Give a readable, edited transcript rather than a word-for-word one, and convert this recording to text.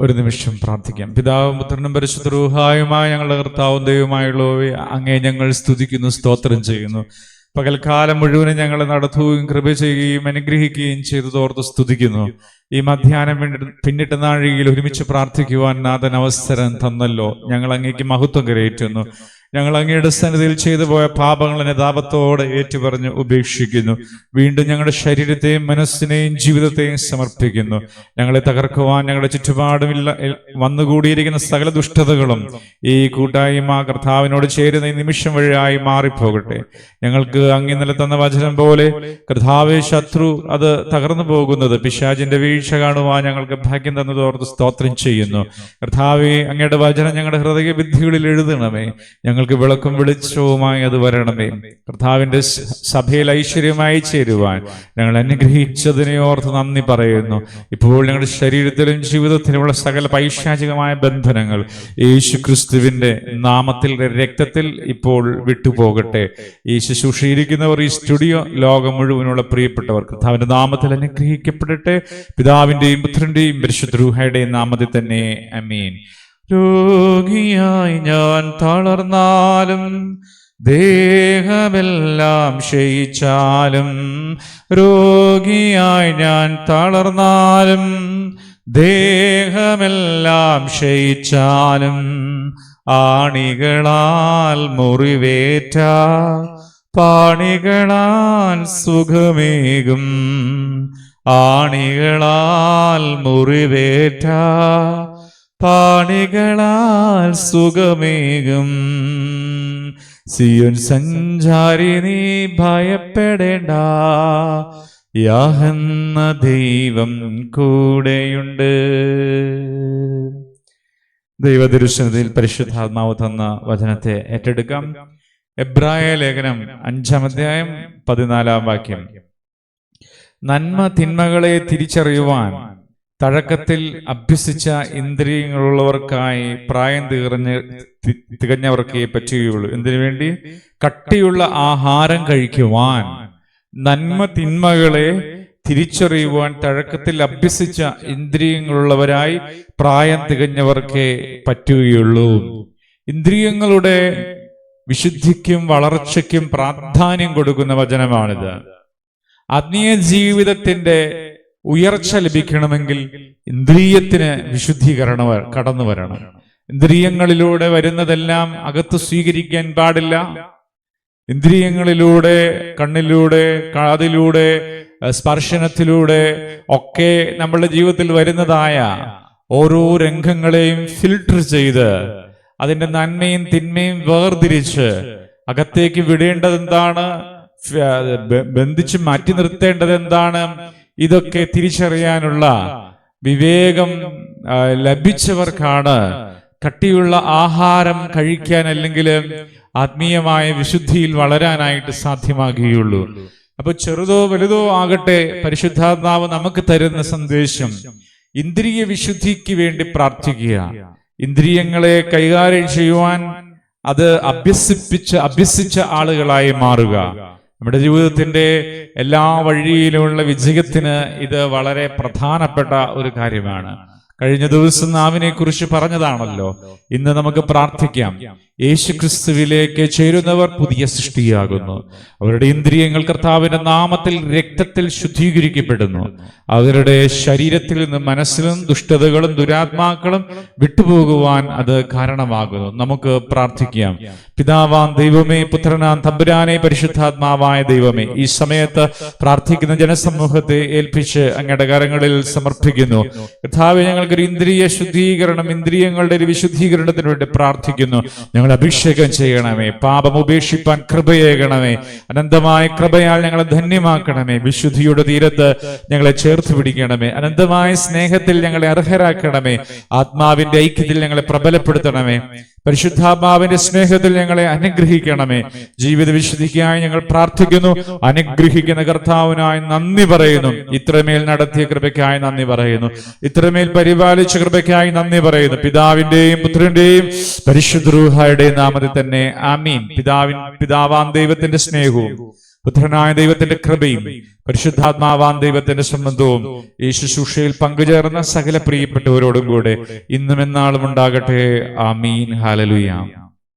ഒരു നിമിഷം പ്രാർത്ഥിക്കാം. പിതാവും പുത്രനും പരിശുദ്ധ റൂഹായുമായ ഞങ്ങളുടെ കർത്താവും ദൈവമായുള്ളവയെ അങ്ങേ ഞങ്ങൾ സ്തുതിക്കുന്നു, സ്തോത്രം ചെയ്യുന്നു. പകൽക്കാലം മുഴുവനും ഞങ്ങളെ നടത്തുകയും കൃപ ചെയ്യുകയും അനുഗ്രഹിക്കുകയും ചെയ്തതോർത്ത് സ്തുതിക്കുന്നു. ഈ മധ്യാഹ്നം പിന്നിട്ട നാഴികയിൽ ഒരുമിച്ച് പ്രാർത്ഥിക്കുവാൻ നാഥൻ അവസരം തന്നല്ലോ. ഞങ്ങൾ അങ്ങേക്ക് മഹത്വം കരയേറ്റുന്നു. ഞങ്ങൾ അങ്ങയുടെ സന്നിധിയിൽ ചെയ്തു പോയ പാപങ്ങൾ അനുതാപത്തോടെ ഏറ്റുപറഞ്ഞ് ഉപേക്ഷിക്കുന്നു. വീണ്ടും ഞങ്ങളുടെ ശരീരത്തെയും മനസ്സിനെയും ജീവിതത്തെയും സമർപ്പിക്കുന്നു. ഞങ്ങളെ തകർക്കുവാൻ ഞങ്ങളുടെ ചുറ്റുപാടുമില്ല വന്നുകൂടിയിരിക്കുന്ന സകല ദുഷ്ടതകളും ഈ കൂട്ടായ്മ കർത്താവിനോട് ചേരുന്ന ഈ നിമിഷം വഴിയായി മാറിപ്പോകട്ടെ. ഞങ്ങൾക്ക് അങ്ങ് ഇന്നലെ തന്ന വചനം പോലെ കർത്താവേ, ശത്രു അത് തകർന്നു പോകുന്നത് പിശാചിന്റെ വീഴ്ച കാണുവാൻ ഞങ്ങൾക്ക് ഭാഗ്യം തന്നതോർത്ത് സ്തോത്രം ചെയ്യുന്നു. കർത്താവേ, അങ്ങയുടെ വചനം ഞങ്ങളുടെ ഹൃദയ വിദ്യകളിൽ എഴുതണമേ. ഞങ്ങൾക്ക് വിളക്കും വെളിച്ചവുമായി അത് വരണമേ. കർത്താവിന്റെ സഭയിൽ ഐശ്വര്യമായി ചേരുവാൻ ഞങ്ങൾ അനുഗ്രഹിച്ചതിനെ ഓർത്ത് നന്ദി പറയുന്നു. ഇപ്പോൾ ഞങ്ങളുടെ ശരീരത്തിലും ജീവിതത്തിലുമുള്ള സകല പൈശാചികമായ ബന്ധനങ്ങൾ യേശു ക്രിസ്തുവിന്റെ നാമത്തിൽ, രക്തത്തിൽ ഇപ്പോൾ വിട്ടുപോകട്ടെ. ഈ ശുശ്രൂഷയിരിക്കുന്നവർ, ഈ സ്റ്റുഡിയോ ലോകം മുഴുവനുള്ള പ്രിയപ്പെട്ടവർ കർത്താവിന്റെ നാമത്തിൽ അനുഗ്രഹിക്കപ്പെടട്ടെ. പിതാവിന്റെയും പുത്രന്റെയും പരിശുദ്ധ റൂഹായുടെയും നാമത്തിൽ തന്നെ ആമേൻ. രോഗിയായി ഞാൻ തളർന്നാലും ദേഹമെല്ലാം ക്ഷയിച്ചാലും, രോഗിയായി ഞാൻ തളർന്നാലും ദേഹമെല്ലാം ക്ഷയിച്ചാലും, ആണികളാൽ മുറിവേറ്റ പാണികളാൽ സുഖമേകും, ആണികളാൽ മുറിവേറ്റ പാണികളാൽ സുഖമേകും. സിയോൻ സഞ്ചാരി നീ ഭയപ്പെടേണ്ട, യാഹെന്ന ദൈവം കൂടെയുണ്ട്. ദൈവദർശനത്തിൽ പരിശുദ്ധാത്മാവ് തന്ന വചനത്തെ ഏറ്റെടുക്കാം. എബ്രായ ലേഖനം 5-ാം അധ്യായം 14-ാം വാക്യം. നന്മ തിന്മകളെ തിരിച്ചറിയുവാൻ തഴക്കത്തിൽ അഭ്യസിച്ച ഇന്ദ്രിയങ്ങളുള്ളവർക്കായി പ്രായം തികഞ്ഞവർക്കേ പറ്റുകയുള്ളൂ. എന്തിനു വേണ്ടി? കട്ടിയുള്ള ആഹാരം കഴിക്കുവാൻ, നന്മ തിന്മകളെ തിരിച്ചറിയുവാൻ തഴക്കത്തിൽ അഭ്യസിച്ച ഇന്ദ്രിയങ്ങളുള്ളവരായി പ്രായം തികഞ്ഞവർക്കേ പറ്റുകയുള്ളൂ. ഇന്ദ്രിയങ്ങളുടെ വിശുദ്ധിക്കും വളർച്ചയ്ക്കും പ്രാധാന്യം കൊടുക്കുന്ന വചനമാണിത്. ആത്മീയ ജീവിതത്തിന്റെ ഉയർച്ച ലഭിക്കണമെങ്കിൽ ഇന്ദ്രിയത്തിന് വിശുദ്ധീകരണം കടന്നു വരണം. ഇന്ദ്രിയങ്ങളിലൂടെ വരുന്നതെല്ലാം അകത്ത് സ്വീകരിക്കാൻ പാടില്ല. ഇന്ദ്രിയങ്ങളിലൂടെ, കണ്ണിലൂടെ, കാതിലൂടെ, സ്പർശനത്തിലൂടെ ഒക്കെ നമ്മളുടെ ജീവിതത്തിൽ വരുന്നതായ ഓരോ രംഗങ്ങളെയും ഫിൽട്ടർ ചെയ്ത് അതിന്റെ നന്മയും തിന്മയും വേർതിരിച്ച് അകത്തേക്ക് വിടേണ്ടത് എന്താണ്, ബന്ധിച്ച് മാറ്റി നിർത്തേണ്ടത് എന്താണ്, ഇതൊക്കെ തിരിച്ചറിയാനുള്ള വിവേകം ലഭിച്ചവർക്കാണ് കട്ടിയുള്ള ആഹാരം കഴിക്കാൻ, അല്ലെങ്കിൽ ആത്മീയമായ വിശുദ്ധിയിൽ വളരാനായിട്ട് സാധ്യമാകുകയുള്ളൂ. അപ്പൊ ചെറുതോ വലുതോ ആകട്ടെ, പരിശുദ്ധാത്മാവ് നമുക്ക് തരുന്ന സന്ദേശം ഇന്ദ്രിയ വിശുദ്ധിക്ക് വേണ്ടി പ്രാർത്ഥിക്കുക. ഇന്ദ്രിയങ്ങളെ കൈകാര്യം ചെയ്യുവാൻ അത് അഭ്യസിച്ച ആളുകളായി മാറുക. നമ്മുടെ ജീവിതത്തിന്റെ എല്ലാ വഴിയിലുമുള്ള വിജയത്തിന് ഇത് വളരെ പ്രധാനപ്പെട്ട ഒരു കാര്യമാണ്. കഴിഞ്ഞ ദിവസം നാവിനെ കുറിച്ച് പറഞ്ഞതാണല്ലോ. ഇന്ന് നമുക്ക് പ്രാർത്ഥിക്കാം. യേശുക്രിസ്തുവിലേക്ക് ചേരുന്നവർ പുതിയ സൃഷ്ടിയാകുന്നു. അവരുടെ ഇന്ദ്രിയങ്ങൾ കർത്താവിന്റെ നാമത്തിൽ, രക്തത്തിൽ ശുദ്ധീകരിക്കപ്പെടുന്നു. അവരുടെ ശരീരത്തിൽ നിന്ന് മനസ്സിലും ദുഷ്ടതകളും ദുരാത്മാക്കളും വിട്ടുപോകുവാൻ അത് കാരണമാകുന്നു. നമുക്ക് പ്രാർത്ഥിക്കാം. പിതാവാം ദൈവമേ, പുത്രനാം തമ്പുരാനെ, പരിശുദ്ധാത്മാവായ ദൈവമേ, ഈ സമയത്ത് പ്രാർത്ഥിക്കുന്ന ജനസമൂഹത്തെ ഏൽപ്പിച്ച് അങ്ങയുടെ കരങ്ങളിൽ സമർപ്പിക്കുന്നു. കർത്താവേ, ഞങ്ങൾക്കൊരു ഇന്ദ്രിയ ശുദ്ധീകരണം, ഇന്ദ്രിയങ്ങളുടെ ഒരു വിശുദ്ധീകരണത്തിന് വേണ്ടി പ്രാർത്ഥിക്കുന്നു. ഞങ്ങൾ അഭിഷേകം ചെയ്യണമേ. പാപം ഉപേക്ഷിപ്പാൻ കൃപയേകണമേ. അനന്തമായ കൃപയാൽ ഞങ്ങളെ ധന്യമാക്കണമേ. വിശുദ്ധിയുടെ തീരത്ത് ഞങ്ങളെ ചേർത്ത് പിടിക്കണമേ. അനന്തമായ സ്നേഹത്തിൽ ഞങ്ങളെ അർഹരാക്കണമേ. ആത്മാവിന്റെ ഐക്യത്തിൽ ഞങ്ങളെ പ്രബലപ്പെടുത്തണമേ. പരിശുദ്ധാത്മാവിന്റെ സ്നേഹത്തിൽ ഞങ്ങളെ അനുഗ്രഹിക്കണമേ. ജീവിത വിശുദ്ധിക്കായി ഞങ്ങൾ പ്രാർത്ഥിക്കുന്നു. അനുഗ്രഹിക്കുന്ന കർത്താവിനായി നന്ദി പറയുന്നു. ഇത്രമേൽ നടത്തിയ കൃപയ്ക്കായി നന്ദി പറയുന്നു. ഇത്രമേൽ പരിപാലിച്ച കൃപയ്ക്കായി നന്ദി പറയുന്നു. പിതാവിന്റെയും പുത്രന്റെയും പരിശുദ്ധ റൂഹായുടെയും നാമത്തിൽ തന്നെ ആമീൻ. പിതാവാം ദൈവത്തിന്റെ സ്നേഹവും പുത്രനായ ദൈവത്തിന്റെ കൃപയും പരിശുദ്ധാത്മാവാൻ ദൈവത്തിന്റെ സംബന്ധവും ഈ ശുശ്രൂഷയിൽ പങ്കുചേർന്ന സകല പ്രിയപ്പെട്ടവരോടും കൂടെ ഇന്നും എന്നാളും ഉണ്ടാകട്ടെ. ആമീൻ. ഹല്ലേലൂയ.